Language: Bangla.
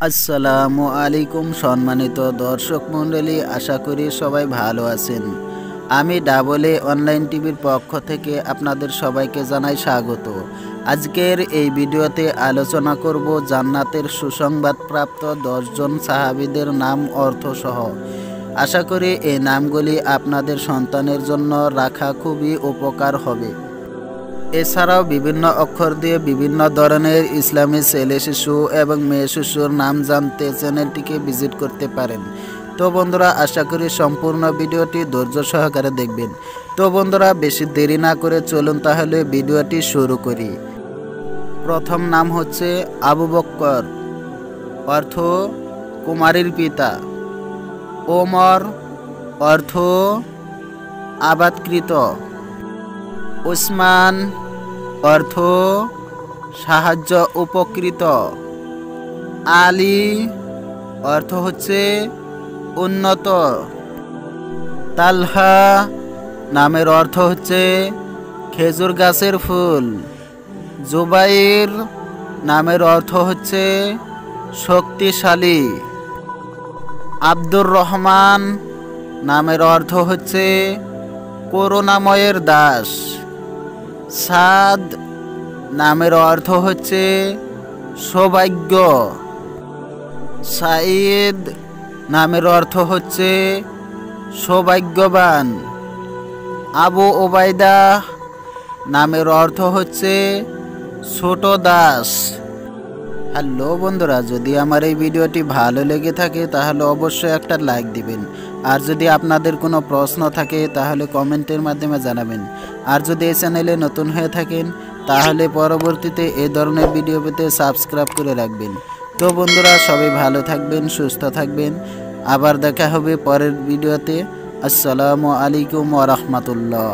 আসসালামু আলাইকুম সম্মানিত দর্শক মণ্ডলী, আশা করি সবাই ভালো আছেন। আমি ডাবল এ অনলাইন টিভির পক্ষ থেকে আপনাদের সবাইকে জানাই স্বাগত। আজকের এই ভিডিওতে আলোচনা করব জান্নাতের সুসংবাদপ্রাপ্ত 10 জন সাহাবীদের নাম অর্থসহ। আশা করি এই নামগুলি আপনাদের সন্তানের জন্য রাখা খুবই উপকার হবে। এছাড়াও বিভিন্ন অক্ষর দিয়ে বিভিন্ন ধরনের ইসলামী ছেলে শিশু এবং মেয়ে শিশুর নাম জানতে চ্যানেলটিকে ভিজিট করতে পারেন। তো বন্ধুরা, আশা করি সম্পূর্ণ ভিডিওটি ধৈর্য সহকারে দেখবেন। তো বন্ধুরা, বেশি দেরি না করে চলুন তাহলে ভিডিওটি শুরু করি। প্রথম নাম হচ্ছে আবু বকর, অর্থ কুমারীর পিতা। ওমর, অর্থ আবাদকৃত। উসমান, অর্থ সাহায্য উপকৃত। আলী, অর্থ হচ্ছে উন্নত। তালহা নামের অর্থ হচ্ছে খেজুর গাছের ফুল। জুবাইর নামের অর্থ হচ্ছে শক্তিশালী। আব্দুর রহমান নামের অর্থ হচ্ছে করুণাময়ের দাস। সাদ নামের অর্থ হচ্ছে সৌভাগ্য। সাঈদ নামের অর্থ হচ্ছে সৌভাগ্যবান। আবু ওবায়দা নামের অর্থ হচ্ছে ছোট দাস। হ্যালো বন্ধুরা, যদি আমার এই ভিডিওটি ভালো লেগে থাকে তাহলে অবশ্যই একটা লাইক দিবেন। আর যদি আপনাদের কোনো প্রশ্ন থাকে তাহলে কমেন্টের মাধ্যমে জানাবেন। আর যদি এই চ্যানেলে নতুন হয়ে থাকেন তাহলে পরবর্তীতে এই ধরনের ভিডিও পেতে সাবস্ক্রাইব করে রাখবেন। তো বন্ধুরা, সবাই ভালো থাকবেন, সুস্থ থাকবেন। আবার দেখা হবে পরের ভিডিওতে। আসসালামু আলাইকুম ওয়া রাহমাতুল্লাহ।